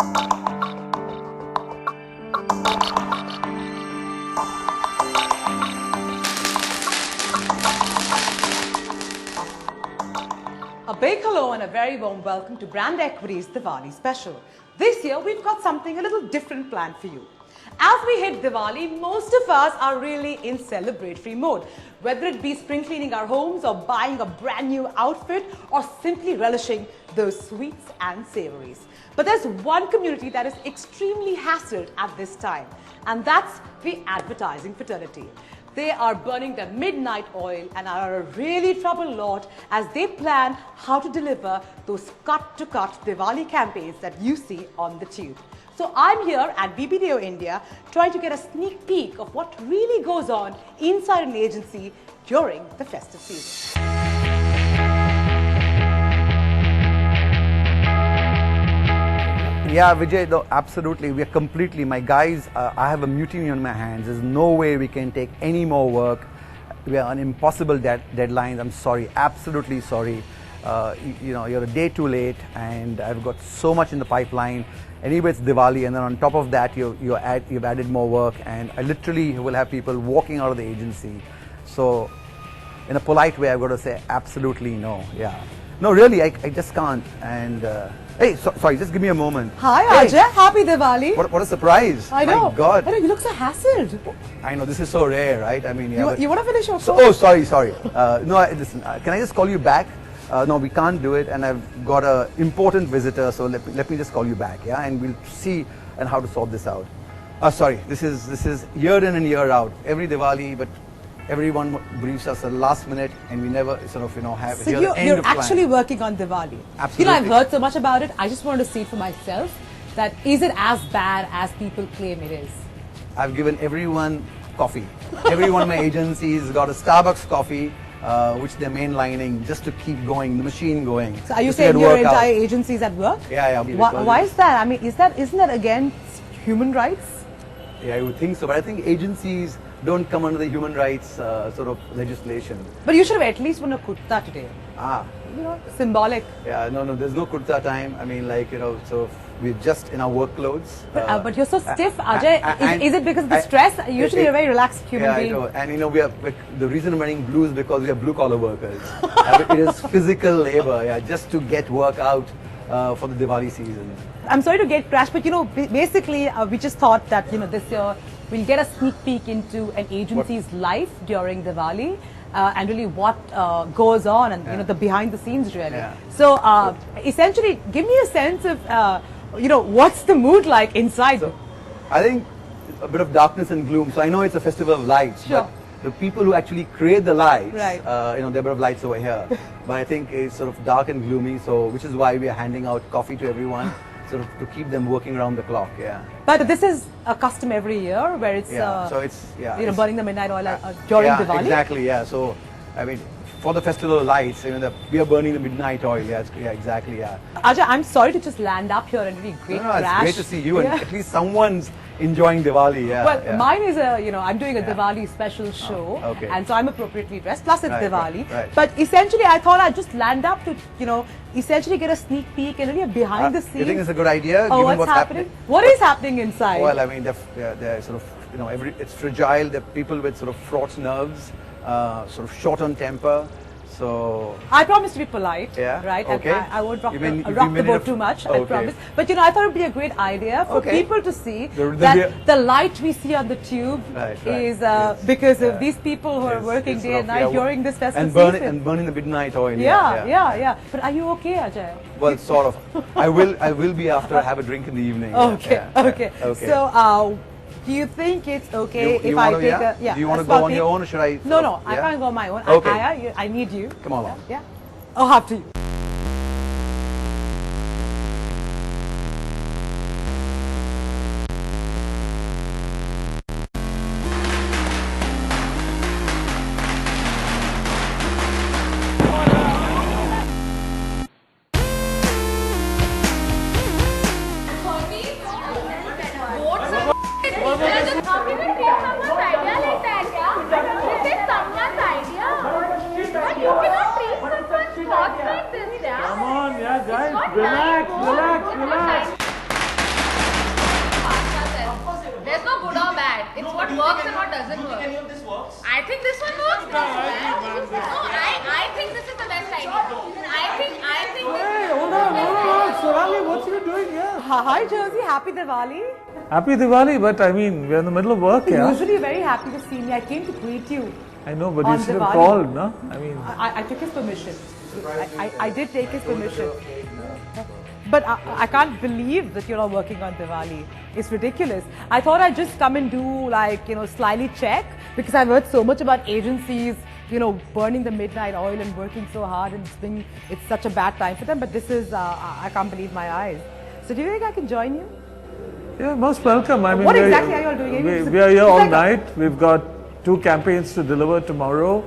A big hello and a very warm welcome to Brand Equity's Diwali special. This year we've got something a little different planned for you. As we hit Diwali, most of us are really in celebratory mode. Whether it be spring cleaning our homes or buying a brand new outfit or simply relishing those sweets and savories. But there's one community that is extremely hassled at this time, and that's the advertising fraternity. They are burning their midnight oil and are a really troubled lot as they plan how to deliver those cut-to-cut Diwali campaigns that you see on the tube. So I'm here at BBDO India trying to get a sneak peek of what really goes on inside an agency during the festive season. Yeah, Vijay, no, absolutely. We are completely, my guys, I have a mutiny on my hands. There's no way we can take any more work. We are on impossible deadlines. I'm sorry, absolutely sorry. You know, you're a day too late and I've got so much in the pipeline. Anyway, it's Diwali, and then on top of that, you've added more work, and I literally will have people walking out of the agency. So, in a polite way, I've got to say absolutely no. Yeah. No, really, I just can't. And hey, sorry, just give me a moment. Hi, Ajay. Happy Diwali. What a surprise. I know. My God. I know, you look so hassled. I know, this is so rare, right? I mean, yeah, you want to finish your so, oh, sorry. No, listen, can I just call you back? No, we can't do it, and I've got an important visitor, so let me just call you back, yeah? And we'll see and how to sort this out. Sorry, this is year in and year out. Every Diwali, but everyone briefs us at the last minute, and we never sort of, have so the end of you're plan. actually working on Diwali. Absolutely. I've heard so much about it. I just wanted to see it for myself. That is it as bad as people claim it is? I've given everyone coffee. Every one of my agencies got a Starbucks coffee, which they're mainlining just to keep going, the machine going. So are you saying your entire agency is at work? Yeah. Why is that? I mean, isn't that against human rights? Yeah, I would think so, but I think agencies don't come under the human rights sort of legislation. But you should have at least worn a kurta today. Symbolic. Yeah, no, there's no kurta time. I mean, so we're just in our work clothes. But you're so stiff, Ajay. Is it because of the stress? Usually you're a very relaxed human being. Yeah, I know. And the reason I'm wearing blue is because we are blue-collar workers. It is physical labor, just to get work out for the Diwali season. I'm sorry to get crashed, but basically we just thought that this year we'll get a sneak peek into an agency's life during Diwali. And really what goes on and the behind the scenes really. Yeah. So essentially give me a sense of what's the mood like inside. So, I think a bit of darkness and gloom. So I know it's a festival of lights, sure. But the people who actually create the lights, right. There are a bit of lights over here. But I think it's sort of dark and gloomy, so which is why we are handing out coffee to everyone. Sort of to keep them working around the clock, yeah. But this is a custom every year where it's, so it's burning the midnight oil during Diwali? Exactly, yeah. So, I mean, for the festival of lights, we are burning the midnight oil, exactly, yeah. Ajay, I'm sorry to just land up here and really great crash. It's great to see you, and at least someone's enjoying Diwali, yeah. Well, mine is I'm doing a Diwali special show, okay. And so I'm appropriately dressed, plus it's Diwali. Right. But essentially, I thought I'd just land up to, essentially get a sneak peek and really a behind the scenes. You think it's a good idea? Oh, given what's happening? What is happening inside? Well, I mean, they're sort of, it's fragile. They're people with sort of fraught nerves, sort of short on temper. So I promise to be polite, right? Okay. And I won't rock the boat too much, I promise. But I thought it would be a great idea for people to see that the light we see on the tube is because of these people who are working day and night during this festive season. And burning the midnight oil. Yeah. But are you okay, Ajay? Well, sort of. I will be after I have a drink in the evening. Okay. So, do you think it's okay if I take a... Do you want to go on your own or should I... No, I can't go on my own. Okay. I need you. Come on. Yeah. Oh, after you. Come on, yeah, guys, relax. Hi Josie, happy Diwali. Happy Diwali, but I mean, we're in the middle of work, yeah. Usually very happy to see me. I came to greet you. I know, but on you should have Diwali. called, no? I mean, I took his permission. I did take his permission. But I can't believe that you're not working on Diwali. It's ridiculous. I thought I'd just come and do like, slyly check, because I've heard so much about agencies, burning the midnight oil and working so hard, and it's such a bad time for them. But this is, I can't believe my eyes. So do you think I can join you? yeah, most welcome. I mean, What exactly are you all doing? We are here all night. We've got 2 campaigns to deliver tomorrow,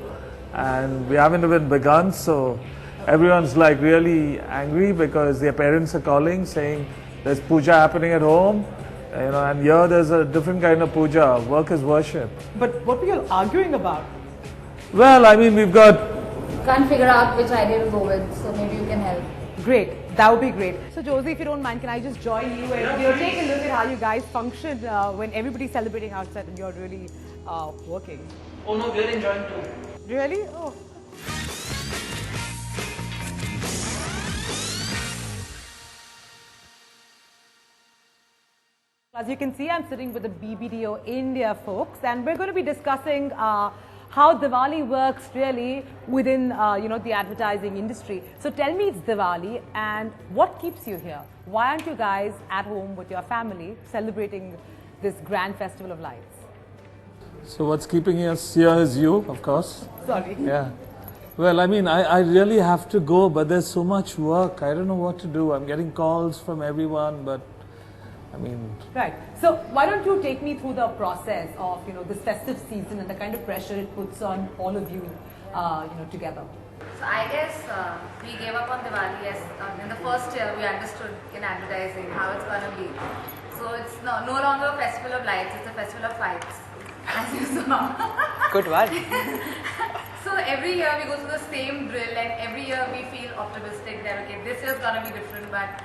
and we haven't even begun. So everyone's like really angry because their parents are calling saying there's puja happening at home, and here there's a different kind of puja. Work is worship. But what were you all arguing about? Well, I mean, we've got. Can't figure out which idea to go with, so maybe you can help. Great. That would be great. So Josie, if you don't mind, can I just join you and take a look at how you guys function when everybody's celebrating outside and you're really working? Oh no, we're enjoying too. Really? Oh. As you can see, I'm sitting with the BBDO India folks, and we're going to be discussing how Diwali works really within the advertising industry. So tell me, it's Diwali, and what keeps you here? Why aren't you guys at home with your family celebrating this grand festival of lights? So what's keeping us here is you, of course. Sorry. Yeah. Well, I mean, I really have to go, but there's so much work. I don't know what to do. I'm getting calls from everyone, but I mean... Right. So why don't you take me through the process of, this festive season and the kind of pressure it puts on all of you, together? So I guess we gave up on Diwali as in the first year we understood in advertising how it's going to be. So it's no longer a festival of lights, it's a festival of fights, as you saw. Good one. So every year we go through the same drill, and every year we feel optimistic that okay, this year's going to be different, but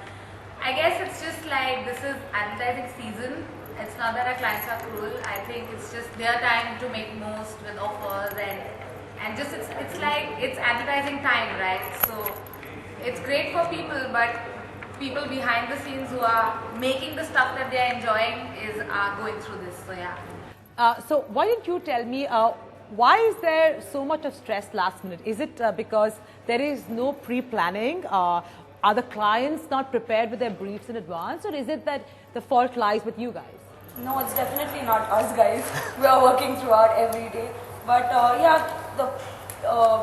I guess it's just like this is advertising season. It's not that our clients are cruel. I think it's just their time to make most with offers and just it's like it's advertising time, right? So it's great for people, but people behind the scenes who are making the stuff that they are enjoying are going through this. So yeah. So why don't you tell me why is there so much of stress last minute? Is it because there is no pre-planning? Are the clients not prepared with their briefs in advance, or is it that the fault lies with you guys? No, it's definitely not us guys. We are working throughout every day. But the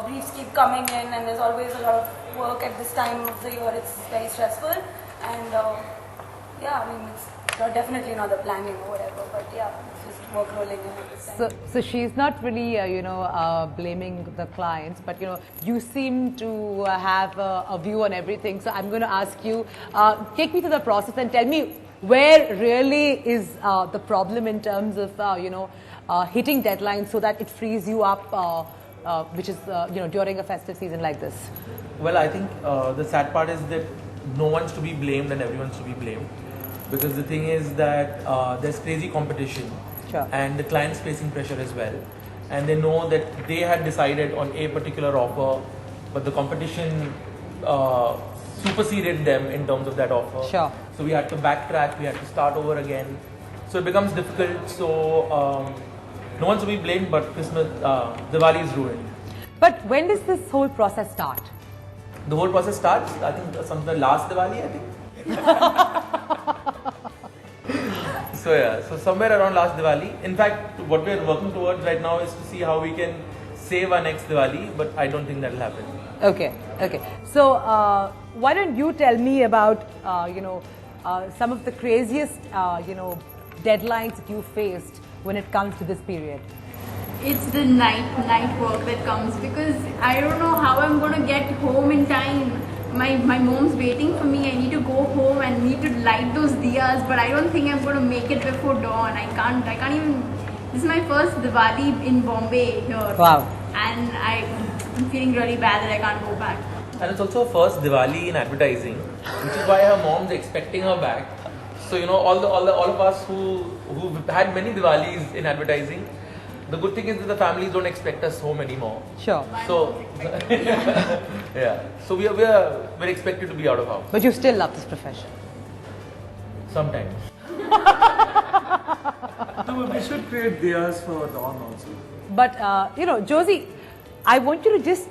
briefs keep coming in, and there's always a lot of work at this time of the year. It's very stressful, and it's definitely not the planning or whatever. But yeah, it's just work rolling in at this time. So she's not really, blaming the clients, but you seem to have a view on everything. So I'm going to ask you, take me through the process and tell me where really is the problem in terms of, hitting deadlines so that it frees you up, which is, during a festive season like this. Well, I think the sad part is that no one's to be blamed and everyone's to be blamed. Because the thing is that there's crazy competition. Sure. And the client's facing pressure as well. And they know that they had decided on a particular offer, but the competition superseded them in terms of that offer. Sure. So we had to backtrack, we had to start over again. So it becomes difficult. So no one's to be blamed, but Christmas, Diwali is ruined. But when does this whole process start? The whole process starts, I think, the last Diwali, I think. So yeah, so somewhere around last Diwali. In fact, what we are working towards right now is to see how we can save our next Diwali, but I don't think that will happen. Okay. So why don't you tell me about some of the craziest deadlines that you faced when it comes to this period? It's the night work that comes, because I don't know how I'm going to get home in time. My mom's waiting for me. I need to go home and need to light those diyas, but I don't think I'm going to make it before dawn. I can't even. This is my first Diwali in Bombay here. Wow. And I'm feeling really bad that I can't go back. And it's also her first Diwali in advertising, which is why her mom's expecting her back. So all of us who've had many Diwalis in advertising, the good thing is that the families don't expect us home anymore. Sure. So yeah. So we're expected to be out of house. But you still love this profession. Sometimes. No, but we should create diyas for dawn also. But, Josie, I want you to just,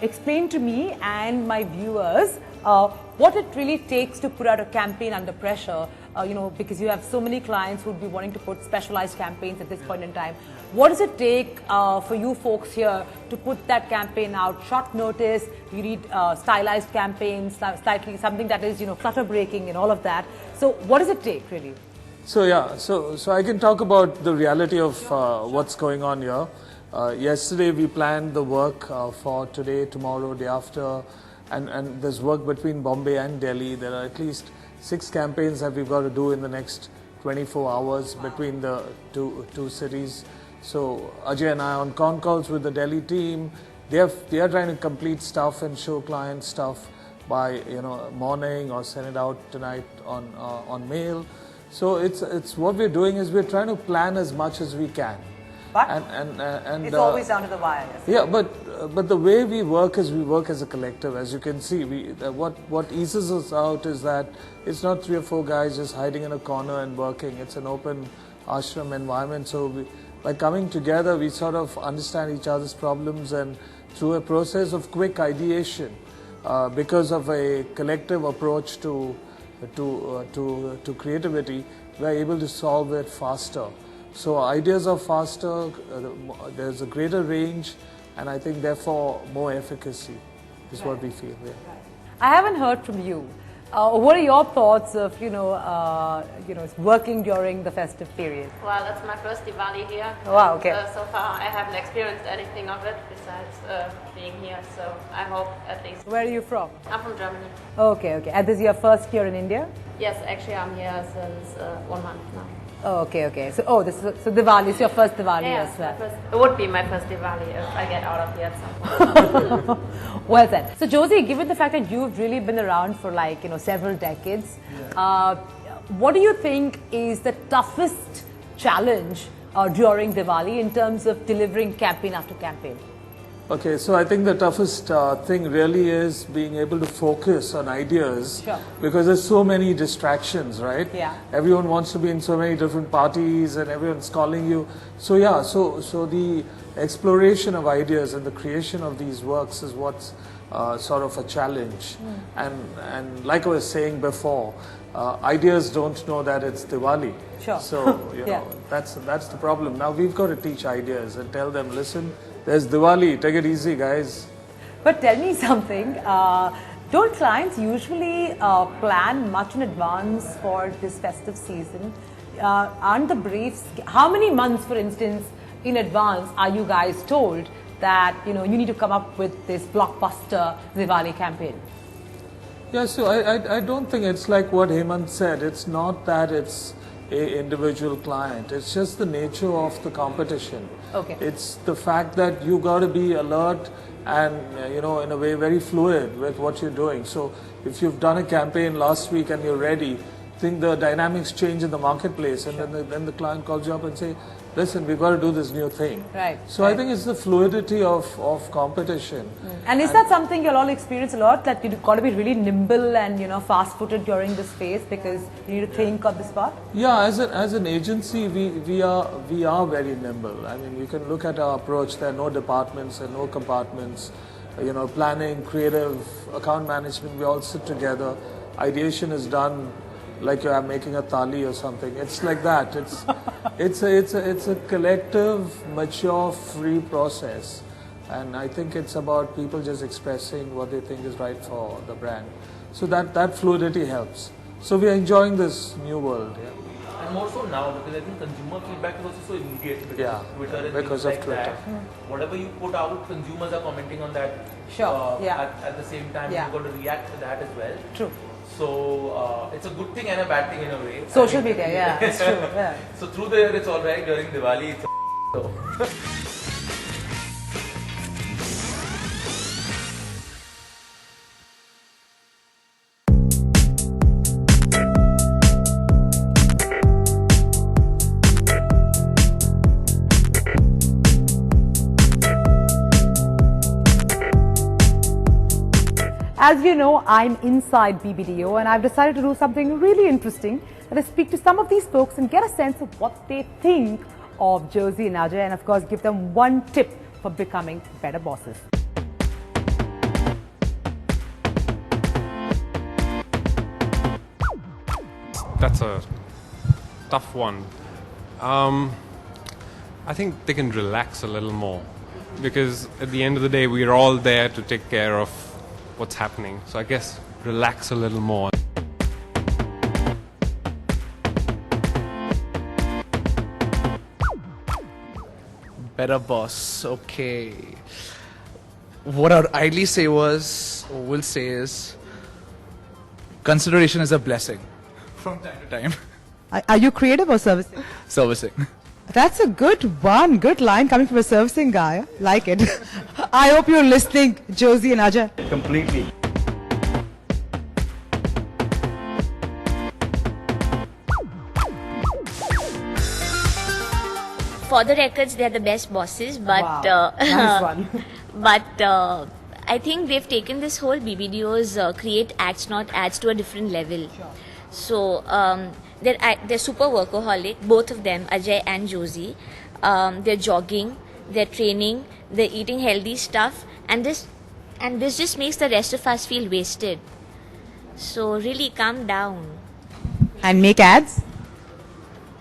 explain to me and my viewers what it really takes to put out a campaign under pressure, because you have so many clients who would be wanting to put specialized campaigns at this point in time. What does it take for you folks here to put that campaign out? Short notice, you need stylized campaigns, slightly something that is, clutter breaking and all of that. So what does it take really? So yeah, so I can talk about the reality of what's going on here. Yesterday we planned the work for today, tomorrow, day after, and there's work between Bombay and Delhi. There are at least 6 campaigns that we've got to do in the next 24 hours between the two cities. So Ajay and I are on con calls with the Delhi team. They are trying to complete stuff and show clients stuff by morning or send it out tonight on mail. So it's what we're doing is we're trying to plan as much as we can. But and it's always down to the wire. Yeah, but the way we work is we work as a collective. As you can see, what eases us out is that it's not 3 or 4 guys just hiding in a corner and working. It's an open ashram environment. So by coming together, we sort of understand each other's problems, and through a process of quick ideation, because of a collective approach to creativity, we are able to solve it faster. So ideas are faster, there's a greater range, and I think therefore more efficacy is what we feel. Yeah. I haven't heard from you. What are your thoughts of working during the festive period? Well, it's my first Diwali here. Wow, okay. So far, I haven't experienced anything of it besides being here. So I hope at least. Where are you from? I'm from Germany. Okay. And this is your first year in India? Yes, actually, I'm here since 1 month now. Oh, okay. So Diwali is your first Diwali as well. It would be my first Diwali if I get out of here at some point. Well said. So Josie, given the fact that you've really been around for several decades, what do you think is the toughest challenge during Diwali in terms of delivering campaign after campaign? Okay, so I think the toughest thing really is being able to focus on ideas, because there's so many distractions, right? Yeah. Everyone wants to be in so many different parties and everyone's calling you. So yeah, so the exploration of ideas and the creation of these works is what's sort of a challenge. And like I was saying before, ideas don't know that it's Diwali. Sure. So that's the problem. Now we've got to teach ideas and tell them, listen, there's Diwali, take it easy, guys. But tell me something, don't clients usually plan much in advance for this festive season? Aren't the briefs, how many months, for instance, in advance are you guys told that you need to come up with this blockbuster Diwali campaign? Yeah, so I don't think it's like what Hemant said. It's not that it's a individual client. It's just the nature of the competition. Okay. It's the fact that you got to be alert and in a way very fluid with what you're doing. So if you've done a campaign last week and you're ready, think the dynamics change in the marketplace, and then the client calls you up and say, listen, we've got to do this new thing. Right. So I think it's the fluidity of competition. And is that something you'll all experience a lot, that you've got to be really nimble and fast-footed during this phase because you need to think on the spot? Yeah, as an agency, we are very nimble. I mean, you can look at our approach. There are no departments and no compartments. Planning, creative, account management, we all sit together. Ideation is done like you are making a thali or something. It's like that. It's a collective, mature, free process, and I think it's about people just expressing what they think is right for the brand. So that fluidity helps. So we are enjoying this new world. Yeah. And more so now, because I think consumer feedback is also so immediate because Twitter and because things of like Twitter. that. Whatever you put out, consumers are commenting on that. Sure. At the same time, you've got to react to that as well. True. So it's a good thing and a bad thing in a way. Social media, yeah, it's true. Yeah. So through the year it's alright, during Diwali it's so. As you know, I'm inside BBDO and I've decided to do something really interesting, that is speak to some of these folks and get a sense of what they think of Josie and Ajay, and of course give them one tip for becoming better bosses. That's a tough one. I think they can relax a little more, because at the end of the day we're all there to take care of what's happening. So I guess relax a little more. Better boss. Okay. What I would ideally say will say is, consideration is a blessing from time to time. Are you creative or servicing? Servicing. That's a good one. Good line coming from a servicing guy. Like it. I hope you're listening, Josie and Ajay. Completely. For the records, they're the best bosses, but Wow. Nice one. but I think they've taken this whole BBDO's create acts not ads to a different level. So they're super workaholic, both of them, Ajay and Josie. They're jogging, they're training, they're eating healthy stuff, and this just makes the rest of us feel wasted. So really calm down. And make ads?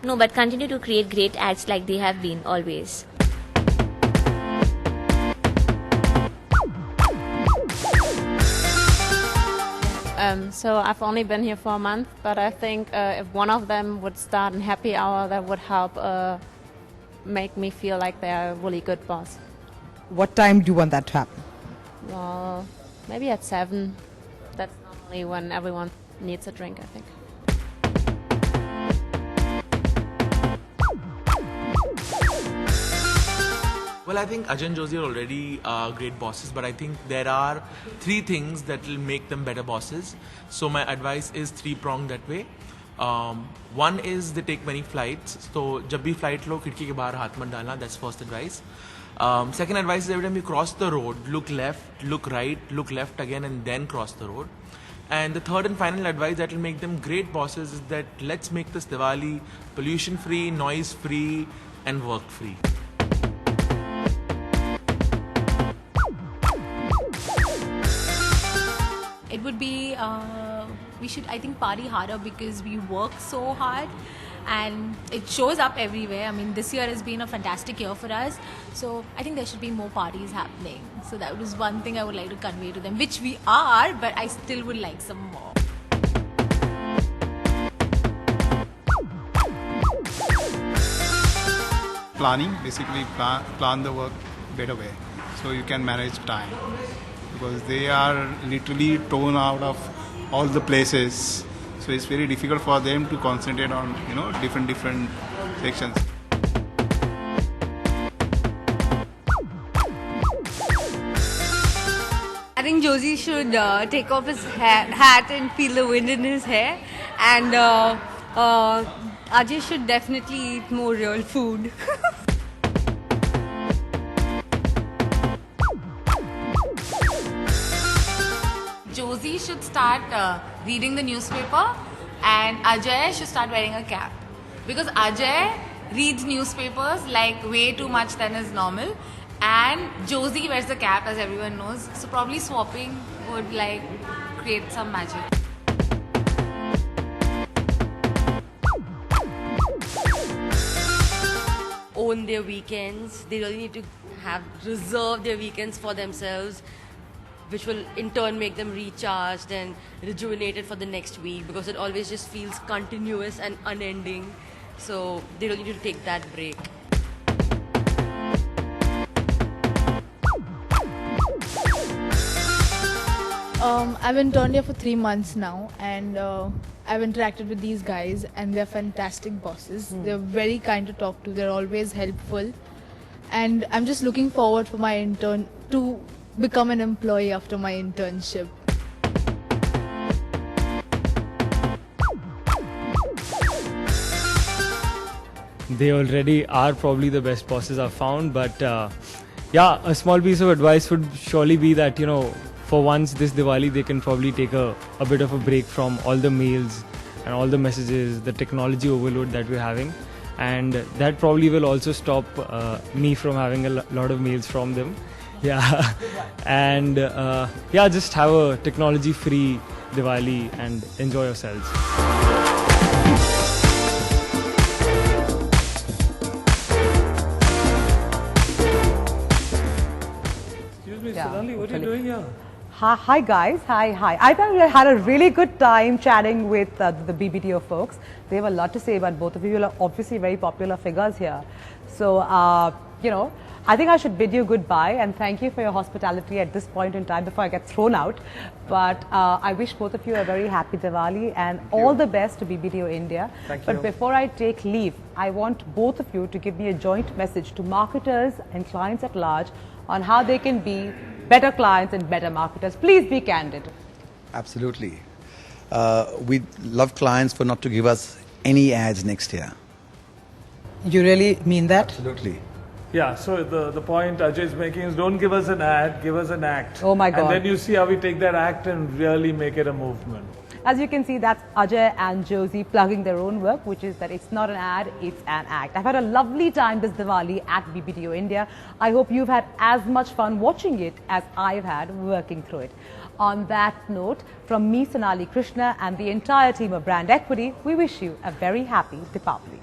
No, but continue to create great ads like they have been always. So I've only been here for a month, but I think if one of them would start in happy hour, that would help make me feel like they're a really good boss. What time do you want that to happen? Well, maybe at 7. That's normally when everyone needs a drink, I think. Well, I think Ajay and Josie are already great bosses, but I think there are 3 things that will make them better bosses. So my advice is 3-pronged that way. One is they take many flights. So जब भी flight लो खिड़की के बाहर हाथ मत डालना. That's first advice. Second advice is every time you cross the road, look left, look right, look left again, and then cross the road. And the third and final advice that will make them great bosses is that let's make this Diwali pollution free, noise free, and work free. It would be, we should, I think, party harder because we work so hard and it shows up everywhere. I mean, this year has been a fantastic year for us. So I think there should be more parties happening. So that was one thing I would like to convey to them, which we are, but I still would like some more. Planning, basically plan the work better way so you can manage time, because they are literally torn out of all the places, so it's very difficult for them to concentrate on different sections. I think Josie should take off his hat and feel the wind in his hair, and Ajay should definitely eat more real food. Josie should start reading the newspaper and Ajay should start wearing a cap. Because Ajay reads newspapers like way too much than is normal, and Josie wears the cap, as everyone knows. So probably swapping would like create some magic. Own their weekends. They really need to reserve their weekends for themselves, which will in turn make them recharged and rejuvenated for the next week, because it always just feels continuous and unending. So they really need to take that break. I've interned here for 3 months now, and I've interacted with these guys, and they're fantastic bosses. They're very kind to talk to. They're always helpful, and I'm just looking forward for my intern to become an employee after my internship. They already are probably the best bosses I've found, but yeah, a small piece of advice would surely be that, for once this Diwali they can probably take a bit of a break from all the mails and all the messages, the technology overload that we're having, and that probably will also stop me from having a lot of mails from them. Yeah, and yeah, just have a technology-free Diwali and enjoy yourselves. Excuse me, Sonali, what are you doing here? Hi guys, hi. I thought we had a really good time chatting with the BBDO folks. They have a lot to say about both of you. You are obviously very popular figures here. So, you know, I think I should bid you goodbye and thank you for your hospitality at this point in time before I get thrown out. But I wish both of you a very happy Diwali and all the best to BBDO India. But before I take leave, I want both of you to give me a joint message to marketers and clients at large on how they can be better clients and better marketers. Please be candid. Absolutely. We love clients for not to give us any ads next year. You really mean that? Absolutely. Yeah, so the point Ajay is making is don't give us an ad, give us an act. Oh my God. And then you see how we take that act and really make it a movement. As you can see, that's Ajay and Josie plugging their own work, which is that it's not an ad, it's an act. I've had a lovely time this Diwali at BBDO India. I hope you've had as much fun watching it as I've had working through it. On that note, from me, Sonali, Krishna and the entire team of Brand Equity, we wish you a very happy Diwali.